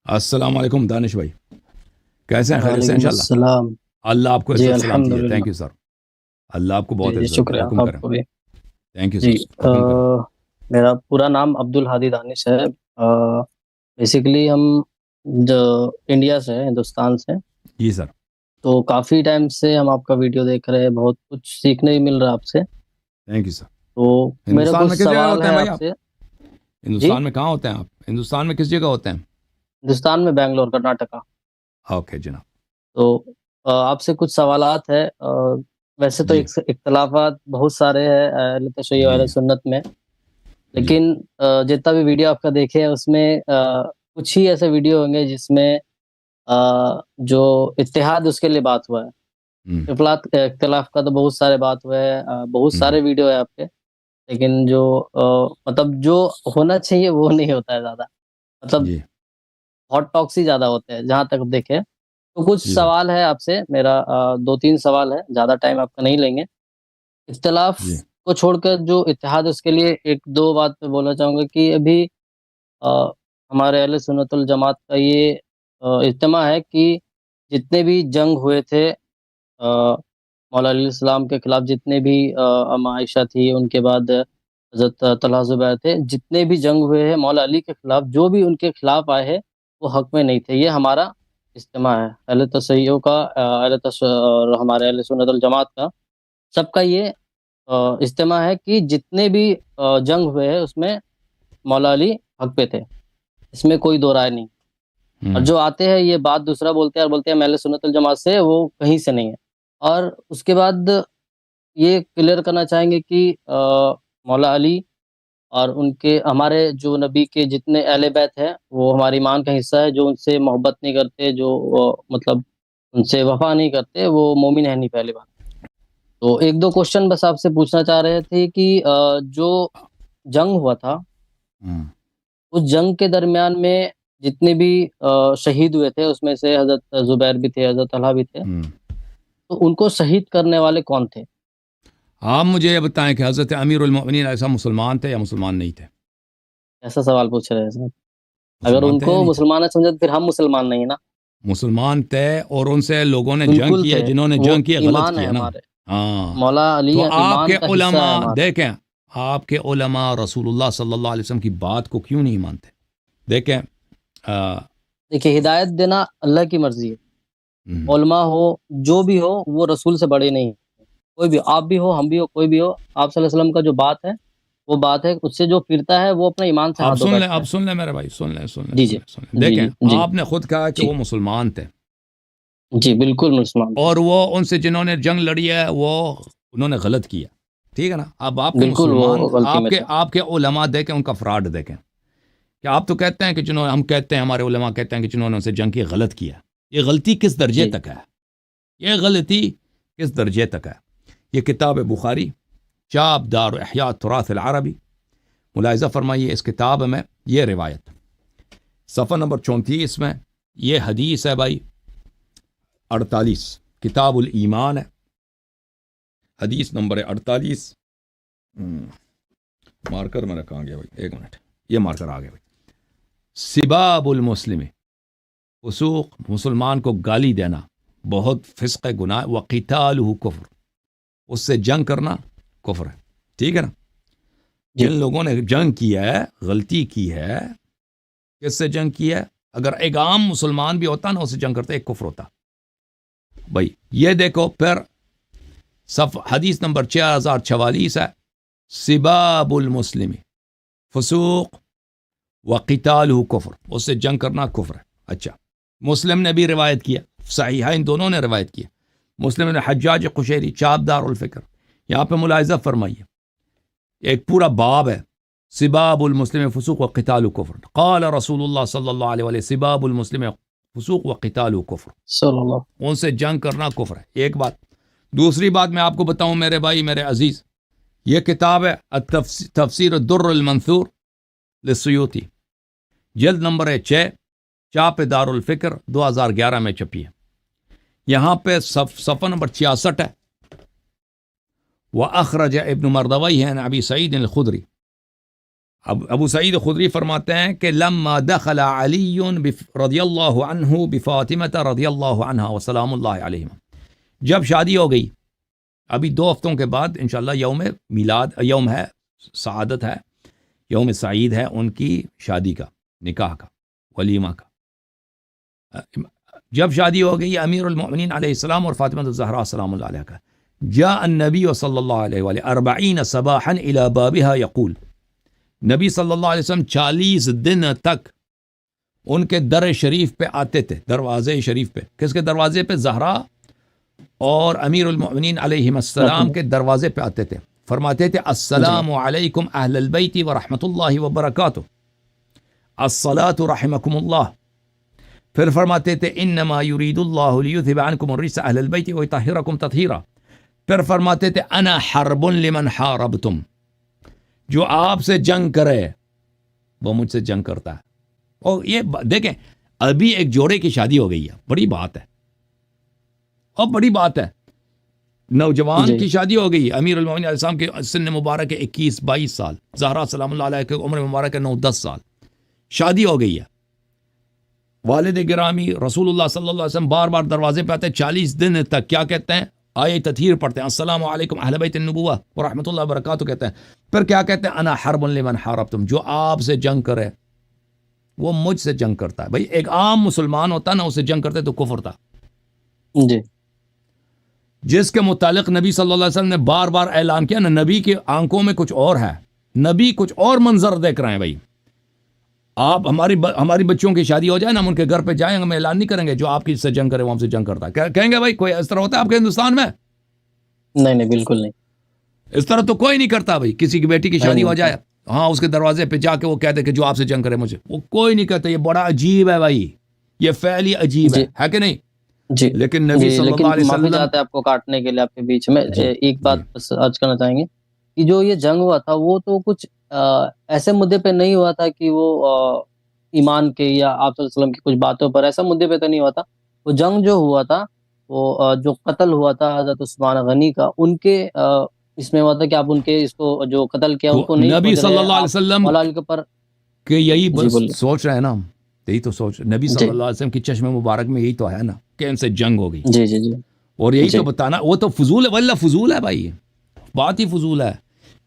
السلام علیکم دانش بھائی، کیسے ہیں؟ خیریت سے وعلیکم انشاءاللہ؟ السلام۔ اللہ آپ کو جی عزت الحمد سلامتی ہے، للہ۔ Thank you sir. اللہ آپ کو جی بہت جی عزت دے، شکریہ حکم آپ کریں۔ کو بھی۔ تھینک یو جی سر، حکم کریں۔ میرا پورا نام عبد الحادی دانش ہے۔ بیسیکلی ہم جو انڈیا سے ہیں، ہندوستان سے، جی سر، تو کافی ٹائم سے ہم آپ کا ویڈیو دیکھ رہے ہیں، بہت کچھ سیکھنے بھی مل رہا ہے آپ سے۔ Thank you sir. تو میرا ہندوستان کچھ میں کس جگہ سوال ہوتے ہیں ہے بھائی آپ آپ؟ سے۔ جی، ہندوستان میں کہاں ہوتے ہیں آپ؟ ہندوستان میں کس جگہ ہوتے ہیں؟ ہندوستان میں بنگلور، کرناٹکا۔ اوکے جناب۔ تو آپ سے کچھ سوالات ہے۔ ویسے تو جی اختلافات بہت سارے ہیں اہل تشیع و جی اہل سنت میں، جی لیکن جتنا بھی ویڈیو آپ کا دیکھے اس میں کچھ ہی ایسے ویڈیو ہوں گے جس میں جو اتحاد اس کے لیے بات ہوا ہے۔ ہم، اختلاف کا تو بہت سارے بات ہوئے ہیں، بہت ہم، سارے ویڈیو ہے آپ کے، لیکن جو مطلب جو ہونا چاہیے وہ نہیں ہوتا ہے زیادہ، مطلب جی ہاٹ ٹاکس ہی زیادہ ہوتے ہیں جہاں تک دیکھے۔ تو کچھ جی سر، سوال ہے آپ سے میرا، دو تین سوال ہے، زیادہ ٹائم آپ کا نہیں لیں گے۔ اختلاف جی کو چھوڑ کر جو اتحاد، اس کے لیے ایک دو بات میں بولنا چاہوں گا کہ ابھی آ، ہمارے اہل سنت الجماعت کا یہ اجتماع ہے کہ جتنے بھی جنگ ہوئے تھے مولا علیہ السلام کے خلاف، جتنے بھی اما عائشہ تھی، ان کے بعد حضرت طلحہ زبیر تھے، جتنے بھی جنگ ہوئے ہیں مولا علی کے خلاف، جو بھی ان کے خلاف آئے ہیں وہ حق میں نہیں تھے۔ یہ ہمارا اجتماع ہے اہل تشیع کا، اور ہمارے اہل سنت الجماعت کا، سب کا یہ اجتماع ہے کہ جتنے بھی جنگ ہوئے ہیں اس میں مولا علی حق پہ تھے، اس میں کوئی دو رائے نہیں۔ اور ہم، جو آتے ہیں یہ بات دوسرا بولتے ہیں اور بولتے ہیں اہل سنت الجماعت سے، وہ کہیں سے نہیں ہے۔ اور اس کے بعد یہ کلیئر کرنا چاہیں گے کہ مولا علی اور ان کے، ہمارے جو نبی کے جتنے اہل بیت ہیں وہ ہماری ایمان کا حصہ ہے۔ جو ان سے محبت نہیں کرتے، جو مطلب ان سے وفا نہیں کرتے، وہ مومن ہے نہیں، پہلی بات۔ تو ایک دو کوشچن بس آپ سے پوچھنا چاہ رہے تھے کہ جو جنگ ہوا تھا، ہم، اس جنگ کے درمیان میں جتنے بھی شہید ہوئے تھے، اس میں سے حضرت زبیر بھی تھے، حضرت طلحہ بھی تھے، ہم۔ تو ان کو شہید کرنے والے کون تھے؟ آپ مجھے یہ بتائیں کہ حضرت امیر المؤمنین ایسا مسلمان تھے یا مسلمان نہیں تھے؟ ایسا سوال پوچھ رہے ہیں صاحب؟ اگر مسلمان ان تھے یا کو نہیں تھے؟ مسلمان نہ سمجھے تو پھر ہم مسلمان نہیں ہیں نا۔ مسلمان تھے، اور ان سے لوگوں نے جنگ بالکل کی ہے، تھے، جنہوں نے وہ جنگ کی ہے غلط ایمان ہے کیا نا۔ ہمارے، ہاں، مولا علی تو آپ ایمان کے کا حصہ ہے علماء ہمارے۔ دیکھیں، آپ کے علماء رسول اللہ صلی اللہ علیہ وسلم کی بات کو کیوں نہیں مانتے؟ دیکھیں دیکھیے، ہدایت دینا اللہ کی مرضی ہے، علماء ہو جو بھی ہو وہ رسول سے بڑے نہیں ہیں۔ کوئی بھی، آپ بھی ہو، ہم بھی ہو، کوئی بھی ہو، آپ صلی اللہ علیہ وسلم کا جو بات ہے وہ بات ہے، اس سے جو پھرتا ہے وہ اپنا ایمان سے اب ہاتھ دھو سن لیں، بیٹھتا اب ہے۔ سن لیں میرے بھائی، سن لیں، سن لیں، جی سن جی لیں، سن لیں۔ جی دیکھیں، جی جی آپ نے خود کہا کہ جی وہ مسلمان تھے، جی بالکل مسلمان تھے، اور وہ ان سے جنہوں نے جنگ لڑی ہے وہ انہوں نے غلط کیا، ٹھیک ہے نا؟ اب آپ کے بالکل وہ مسلمان، غلطی میں تھے۔ آپ کے علماء دیکھیں ان کا فراڈ دیکھیں کہ آپ تو کہتے ہیں کہ جنہوں ہم کہتے ہیں، ہمارے علماء کہتے ہیں کہ جنہوں نے ان سے جنگ کی غلط کیا۔ یہ غلطی کس درجے جی تک ہے؟ یہ غلطی کس درجے تک ہے؟ یہ کتاب بخاری، چاپ دار احیاء تراث العربی، ملاحظہ فرمائیے اس کتاب میں یہ روایت صفحہ نمبر 34 میں، یہ حدیث ہے بھائی 48، کتاب الایمان ہے، حدیث نمبر 48۔ مارکر میرا کہاں گیا بھائی؟ ایک منٹ، یہ مارکر آ گیا بھائی۔ سباب المسلم، فسوق، مسلمان کو گالی دینا بہت فسق گناہ، وقتالہ کفر، اس سے جنگ کرنا کفر ہے، ٹھیک ہے نا؟ جی جن لوگوں نے جنگ کی ہے، غلطی کی ہے، کس سے جنگ کی ہے؟ اگر ایک عام مسلمان بھی ہوتا نا، اسے جنگ کرتے ایک کفر ہوتا بھائی۔ یہ دیکھو پھر حدیث نمبر 6044 ہے، سباب المسلم فسوق وقتالہ کفر، اس سے جنگ کرنا کفر ہے۔ اچھا، مسلم نے بھی روایت کیا، صحیحین دونوں نے روایت کیا، مسلم نے حجاج قشیری، چاپ دار الفکر، یہاں پہ ملاحظہ فرمائیے، ایک پورا باب ہے، سباب المسلم فسوق وقتال کفر، قال رسول اللہ صلی اللہ علیہ وسلم سباب المسلم فسوق وقتال کفر، صلی اللہ۔ ان سے جنگ کرنا کفر ہے، ایک بات۔ دوسری بات میں آپ کو بتاؤں میرے بھائی، میرے عزیز، یہ کتاب ہے تفسیر الدر المنثور للسیوطی، جلد نمبر 6، چاپ دار الفکر، 2011 میں چھپی ہے۔ یہاں پہ صفحہ نمبر 66 ہے، وَأَخْرَجَ ابن مردوی ہے عن ابی سعید الخدری، اب ابو سعید خدری فرماتے ہیں کہ لما دخل علی رضی اللہ عنہ بفاطمہ رضی اللہ عنہا وسلام اللہ علیہم، جب شادی ہو گئی، ابھی 2 ہفتوں کے بعد انشاءاللہ یوم میلاد، یوم ہے سعادت ہے، یوم سعید ہے ان کی شادی کا، نکاح کا، ولیمہ کا، جب شادی ہو گئی امیر المؤمنین علیہ السلام اور فاطمہ الزہرا سلام اللہ علیہا کا، جاء النبی صلی اللہ علیہ وآلہ 40 صباحا الى بابها یقول، نبی صلی اللہ علیہ وسلم 40 دن تک ان کے در شریف پہ آتے تھے، دروازے شریف پہ، کس کے دروازے پہ؟ زہرا اور امیر المؤمنین علیہ السلام کے دروازے پہ آتے تھے، فرماتے تھے السلام علیکم اہل البیت ورحمۃ اللہ وبرکاتہ، الصلاۃ رحمکم اللہ، پھر فرماتے تھے انما یرید اللہ لیذھب عنکم الرجس اہل البیت ویطہرکم تطہیرا، پھر فرماتے تھے انا حرب لمن حاربتم، جو آپ سے جنگ کرے وہ مجھ سے جنگ کرتا ہے۔ اور یہ دیکھیں ابھی ایک جوڑے کی شادی ہو گئی ہے، بڑی بات ہے، اور بڑی بات ہے، نوجوان کی شادی ہو گئی، امیر المومنین علیہ السلام کے سن مبارک 21-22 سال، زہرا سلام اللہ علیہ کے عمر مبارک 9-10 سال، شادی ہو گئی ہے، والد گرامی رسول اللہ صلی اللہ علیہ وسلم بار بار دروازے پہ آتے ہیں 40 دن تک، کیا کہتے ہیں؟ آیہ تطہیر پڑھتے ہیں، السلام علیکم اہل بیت النبوہ ورحمۃ اللہ وبرکاتہ کہتے ہیں، پھر کیا کہتے ہیں؟ انا حرب لمن حاربتم، جو آپ سے جنگ کرے وہ مجھ سے جنگ کرتا ہے۔ بھائی ایک عام مسلمان ہوتا نا، اسے جنگ کرتے تو کفر تھا، جی جس کے متعلق نبی صلی اللہ علیہ وسلم نے بار بار اعلان کیا نا، نبی کی آنکھوں میں کچھ اور ہے، نبی کچھ اور منظر دیکھ رہے ہیں۔ بھائی آپ ہماری بچوں کی شادی ہو جائے نا، ہم ان کے گھر پہ جائیں، ہم اعلان نہیں کریں گے جو آپ کی سے جنگ کرے وہ ہم سے جنگ کرتا ہے، کہیں گے بھائی کوئی اس طرح ہوتا ہے آپ کے ہندوستان میں؟ نہیں بالکل نہیں، اس طرح تو کوئی نہیں کرتا۔ بھائی کسی کی بیٹی کی شادی ہو جائے، ہاں اس کے دروازے پہ جا کے وہ کہتے کہ جو آپ سے جنگ کرے مجھے، وہ کوئی نہیں کہتا، یہ بڑا عجیب ہے بھائی، یہ فعل ہی عجیب ہے کہ نہیں؟ جی لیکن نبی صلی اللہ علیہ معافی وسلم، چاہتے ہیں آپ کو کاٹنے کے لیے آپ کے بیچ میں، ایک بات بس آج کرنا چاہیں گے کہ جو یہ جنگ ہوا تھا وہ تو کچھ ایسے مدے پہ نہیں ہوا تھا کہ وہ ایمان کے یا آپ صلی اللہ علیہ وسلم کی کچھ باتوں پر، ایسا مدے پہ تو نہیں ہوا تھا، وہ جنگ جو ہوا تھا وہ جو قتل ہوا تھا حضرت عثمان غنی کا، ان کے اس میں ہوا تھا کہ آپ ان کے اس کو جو قتل کیا ان کو نہیں نبی سمجھ صلی رہے، اللہ علیہ آپ وسلم مولا علی کے پر کہ یہی بس بولیے۔ سوچ رہے ہیں نا ہم، یہی تو سوچ، نبی صلی اللہ علیہ وسلم کی چشم مبارک میں یہی تو ہے نا کہ ان سے جنگ ہو گئی، جی اور یہی تو بتانا، وہ تو فضول ہے، واللہ فضول ہے بھائی، بات ہی فضول ہے،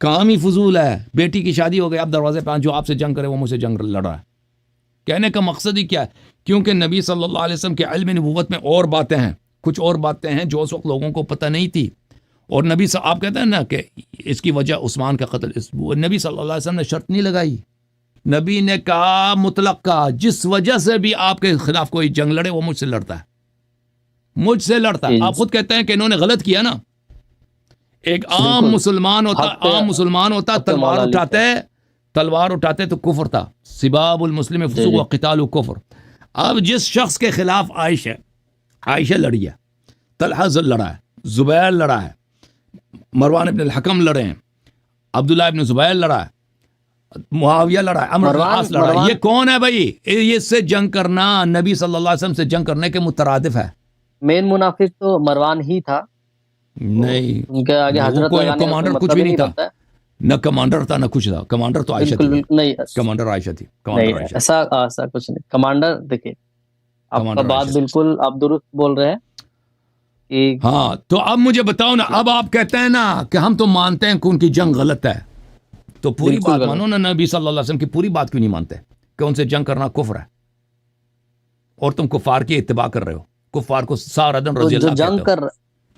کام ہی فضول ہے، بیٹی کی شادی ہو گئی، آپ دروازے پہ جو آپ سے جنگ کرے وہ مجھ سے جنگ لڑ رہا ہے، کہنے کا مقصد ہی کیا ہے؟ کیونکہ نبی صلی اللہ علیہ وسلم کے علم نبوت میں اور باتیں ہیں، کچھ اور باتیں ہیں جو اس وقت لوگوں کو پتہ نہیں تھی، اور نبی صلی آپ کہتے ہیں نا کہ اس کی وجہ عثمان کا قتل، نبی صلی اللہ علیہ وسلم نے شرط نہیں لگائی، نبی نے کہا مطلق کہا جس وجہ سے بھی آپ کے خلاف کوئی جنگ لڑے وہ مجھ سے لڑتا ہے، مجھ سے لڑتا ہے۔ آپ خود کہتے ہیں کہ انہوں نے غلط کیا نا، ایک عام مسلمان ہوتا تلوار اٹھاتے تو کفر تھا، سباب المسلم فسوق و قتال کفر۔ اب جس شخص کے خلاف عائشہ لڑی ہے، طلحہ لڑا ہے، زبیر لڑا ہے، مروان ابن الحکم لڑے ہیں، عبداللہ ابن زبیر لڑا ہے، معاویہ لڑا ہے، عمرو بن العاص لڑا ہے، یہ کون ہے بھائی؟ یہ سے جنگ کرنا نبی صلی اللہ علیہ وسلم سے جنگ کرنے کے مترادف ہے۔ مین منافق تو مروان ہی تھا، نہیں ان کے آگے حضرت کوئی لگانے کا کمانڈر مطلب کچھ بھی ہی نہیں تھا، بنتا ہے۔ نہ کمانڈر تھا نہ کچھ تھا، کمانڈر تو عائشہ تھی، نہیں کمانڈر عائشہ تھی، نہیں ایسا کچھ نہیں، کمانڈر دیکھیے آپ کا بات بالکل آپ درست بول رہے ہیں۔ ہاں تو اب مجھے بتاؤ نا، اب آپ کہتے ہیں نا کہ ہم تو مانتے ہیں کہ ان کی جنگ غلط ہے، تو پوری بات مانو نا، نبی صلی اللہ علیہ وسلم کی پوری بات کیوں نہیں مانتے کہ ان سے جنگ کرنا کفر ہے، اور تم کفار کی اتباع کر رہے ہو، کفار کو سارا دن رضی اللہ کہتے ہو۔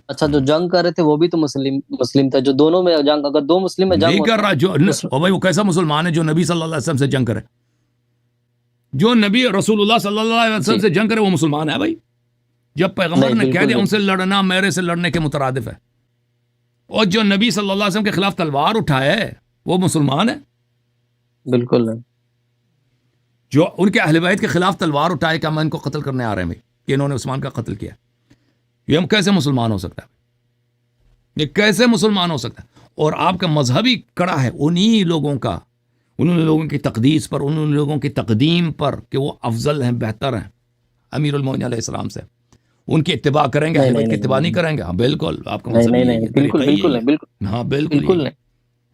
اچھا جو جنگ کر رہے تھے وہ بھی تو مسلم تھے، جو دونوں میں جنگ، اگر دو مسلم میں جنگ نہیں کر رہا، جو بھائی وہ کیسا مسلمان ہے جو نبی صلی اللہ علیہ وسلم سے جنگ کرے؟ جو نبی رسول اللہ صلی اللہ علیہ وسلم سے جنگ کرے وہ مسلمان ہے بھائی؟ جب پیغمبر نے کہہ دیا ان سے لڑنا میرے سے لڑنے کے مترادف ہے، اور جو نبی صلی اللہ علیہ وسلم کے خلاف تلوار اٹھائے وہ مسلمان ہے؟ بالکل نہیں۔ جو ان کے اہل بیت کے خلاف تلوار اٹھائے کہ ہم ان کو قتل کرنے آ رہے ہیں بھائی کہ انہوں نے عثمان کا قتل کیا، یہ ہم کیسے مسلمان ہو سکتا ہے؟ یہ کیسے مسلمان ہو سکتا ہے؟ اور آپ کا مذہبی کڑا ہے انہی لوگوں کا، انہوں لوگوں کی تقدیس پر، انہوں لوگوں کی تقدیم پر کہ وہ افضل ہیں، بہتر ہیں امیر المومنین علیہ السلام سے، ان کی اتباع کریں گے، اہل بیت کی اتباع نہیں کریں گے؟ ہاں بالکل، آپ کا مذہب بالکل ہاں بالکل نہیں۔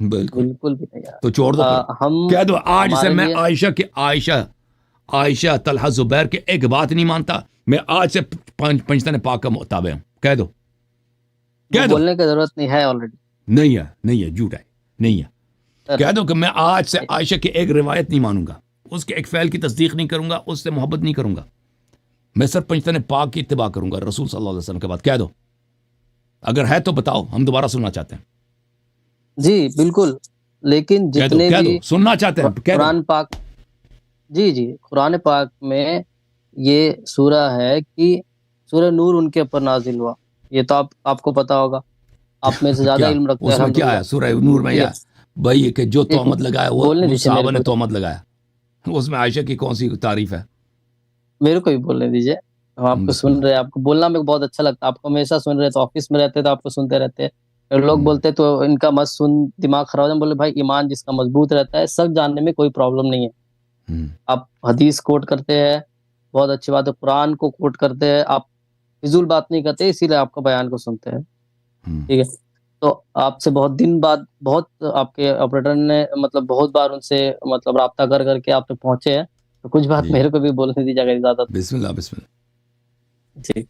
بالکل بالکل بھی نہیں یار. تو چھوڑ دو پھر. ہم کہہ دو آج سے ہمارے میں لیے عائشہ طلحہ زبیر کے ایک بات نہیں مانتا, میں آج سے پنجتن پاک کا متابع ہوں. کہہ دو, کہہ دو. بولنے کی ضرورت نہیں ہے آلریڈی. نہیں ہے, جھوٹ ہے, نہیں ہے. کہہ دو کہ میں آج سے عائشہ کی ایک روایت نہیں مانوں گا, اس کے ایک فعل کی تصدیق نہیں کروں گا, اس سے محبت نہیں کروں گا, میں صرف پنجتن پاک کی اتباع کروں گا رسول صلی اللہ علیہ وسلم کے بعد. کہہ دو, اگر ہے تو بتاؤ, ہم دوبارہ سننا چاہتے ہیں. جی بالکل. لیکن کہہ دو, جتنے کہہ بھی دو, سننا چاہتے ہیں, کہہ دو. قرآن پاک، جی قرآن پاک میں یہ سورہ ہے کہ سورہ نور ان کے اوپر نازل ہوا. یہ تو آپ کو پتا ہوگا, آپ میں سے زیادہ کیا علم رکھتے ہیں اس میں کیا ہے سورہ نور میں؟ یا بھائی کہ جو تہمت لگایا وہ بولنے ان دیجیے صحابہ میرے نے کو، تہمت لگایا, اس میں عائشہ کی کون سی تعریف ہے؟ میرے کو بھی بولنے دیجیے. ہم آپ کو بسم سن اللہ. رہے ہیں، آپ کو بولنا میرے کو بہت اچھا لگتا ہے. آپ کو ہمیشہ سن رہے تو آفس میں رہتے تو آپ کو سنتے رہتے. لوگ بولتے تو ان کا مت سن، دماغ خراب ہو جائے. بولے بھائی ایمان جس کا مضبوط رہتا ہے سب جاننے میں کوئی پرابلم نہیں ہے. آپ حدیث کوٹ کرتے ہیں، بہت اچھی بات ہے. قرآن کو کوٹ کرتے ہیں، آپ فضول بات نہیں کرتے، اسی لیے آپ کا بیان کو سنتے ہیں. ٹھیک ہے، تو آپ سے بہت دن بعد بہت آپ کے آپریٹر نے مطلب بہت بار ان سے مطلب رابطہ کر کے آپ تک پہنچے ہیں، تو کچھ بات جی. میرے کو بھی بولنے دیجیے اگر اجازت. بسم اللہ بسم اللہ. جی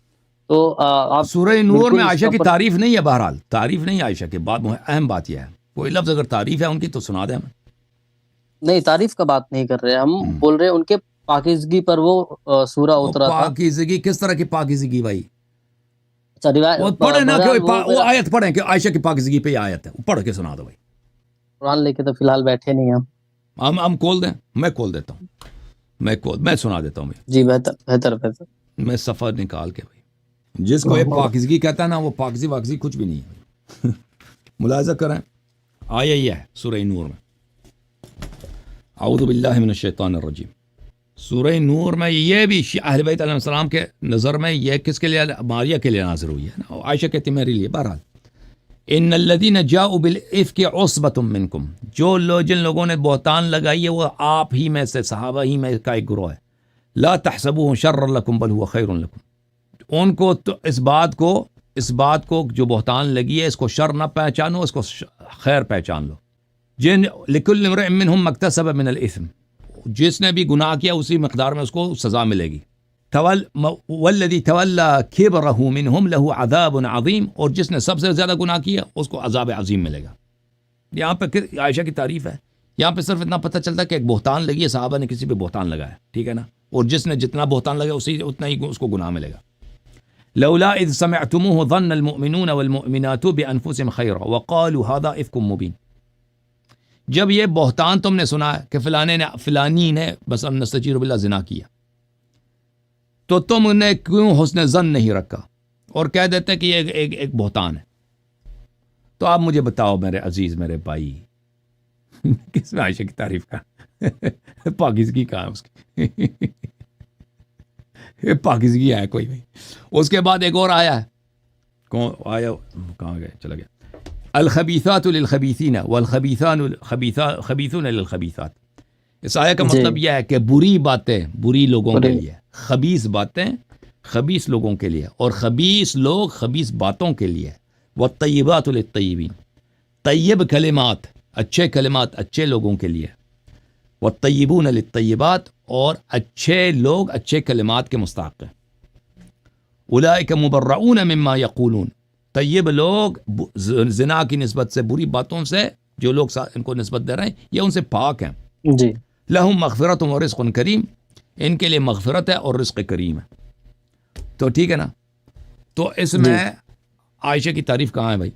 تو آپ سورہ نور میں بالکل اس عائشہ کے کی اوپر، تعریف نہیں ہے. بہرحال تعریف نہیں ہے عائشہ کی. بات اہم بات یہ ہے, کوئی لفظ اگر تعریف ہے ان کی تو سنا دیں ہمیں. نہیں تعریف کا بات نہیں کر رہے ہم، بول رہے ہیں ان کے پاکیزگی پر وہ سورہ وہ اترا تھا. پاکیزگی کس طرح کی پاکیزگی بھائی؟ اچھا وہ پڑھے نا کہ بہرحال وہ آیت پڑھیں کہ عائشہ کی پاکیزگی پہ یہ آیت ہے, پڑھ کے سنا دو بھائی. قرآن لے کے تو فی الحال بیٹھے نہیں ہم. ہم کھول دیں, میں کھول دیتا ہوں, میں سنا دیتا ہوں بھائی. جی بہتر. میں سفر نکال کے بھائی, جس کو یہ پاکیزگی کہتا ہے نا وہ پاکیزگی کچھ بھی نہیں ہے. ملاحظہ کریں, آیا یہ ہے سورہ نور میں. اعوذ باللہ من الشیطان الرجیم. سورہ نور میں یہ بھی اہل بیت علیہ السلام کے نظر میں یہ کس کے لیے؟ ماریہ کے لیے نازل ہوئی ہے نا. عائشہ کہتی میرے لیے. بہرحال ان الذین جاؤوا بالافک عصبۃ منکم, جن لوگوں نے بہتان لگائی ہے وہ آپ ہی میں سے, صحابہ ہی میں کا ایک گروہ ہے. لا تحسبوه شرا لکم بل هو خیر لکم. ان کو تو اس بات کو جو بہتان لگی ہے اس کو شر نہ پہچانو, اس کو خیر پہچان لو. لکل امرئ منہم ما اکتسب من الاثم, جس نے بھی گناہ کیا اسی مقدار میں اس کو سزا ملے گی. والذی تولی کبرہ منہم لہ عذاب عظیم, اور جس نے سب سے زیادہ گناہ کیا اس کو عذاب عظیم ملے گا. یہاں پہ عائشہ کی تعریف ہے. یہاں پہ صرف اتنا پتہ چلتا ہے کہ ایک بہتان لگی ہے, صحابہ نے کسی پہ بہتان لگایا, ٹھیک ہے نا, اور جس نے جتنا بہتان لگایا اتنا ہی اس کو گناہ ملے گا. لولا اذ سمعتموه ظن المؤمنون والمؤمنات بانفسهم خیرا وقالوا هذا افک مبین. جب یہ بہتان تم نے سنا ہے کہ فلانی نے بس نستجیر باللہ زنا کیا, تو تم نے کیوں حسن ظن نہیں رکھا اور کہہ دیتے کہ یہ ایک بہتان ہے. تو آپ مجھے بتاؤ میرے عزیز, میرے بھائی, کس میں عائشہ کی تعریف کا پاکیزگی کہاں ہے اس کی؟ پاکیزگی ہے کوئی نہیں. اس کے بعد ایک اور آیا ہے, کون آیا, کہاں گئے, چلا گیا. الخبیثات للخبیثین والخبیثان خبیثون للخبیثات. اس آیہ کا مطلب یہ ہے کہ بری باتیں بری لوگوں کے لیے, خبیث باتیں خبیث لوگوں کے لیے, اور خبیث لوگ خبیث باتوں کے لیے. والطیبات للطیبین, طیب کلمات اچھے کلمات اچھے لوگوں کے لیے. والطیبون للطیبات, اور اچھے لوگ اچھے کلمات کے مستحق ہیں. اولئک مبرؤون مما یقولون, طیب لوگ زنا کی نسبت سے, بری باتوں سے جو لوگ ان کو نسبت دے رہے ہیں یہ ان سے پاک ہیں. جی لہم مغفرت و رزق کریم, ان کے لیے مغفرت ہے اور رزق کریم ہے. تو ٹھیک ہے نا. تو اس میں عائشہ کی تعریف کہاں ہے بھائی؟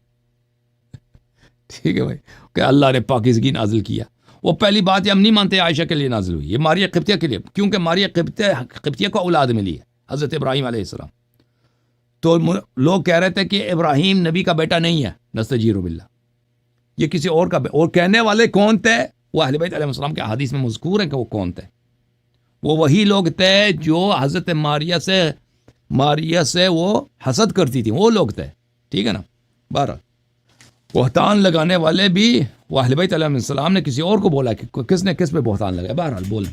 ٹھیک ہے بھائی, کہ اللہ نے پاکیزگی نازل کیا. وہ پہلی بات یہ ہم نہیں مانتے عائشہ کے لیے نازل ہوئی, یہ ماریہ قبطیہ کے لیے, کیونکہ ماریہ قبطیہ کو اولاد ملی ہے حضرت ابراہیم علیہ السلام. تو لوگ کہہ رہے تھے کہ ابراہیم نبی کا بیٹا نہیں ہے, نستجیر باللہ, یہ کسی اور کا. اور کہنے والے کون تھے؟ وہ اہل بیت علیہ السلام کے حدیث میں مذکور ہیں کہ وہ کون تھے. وہ وہی لوگ تھے جو حضرت ماریہ سے وہ حسد کرتی تھی, وہ لوگ تھے, ٹھیک ہے نا. بہرحال بہتان لگانے والے بھی وہ اہل بیت علیہ السلام نے کسی اور کو بولا کہ کس نے کس پہ بہتان لگایا. بہرحال بولیں.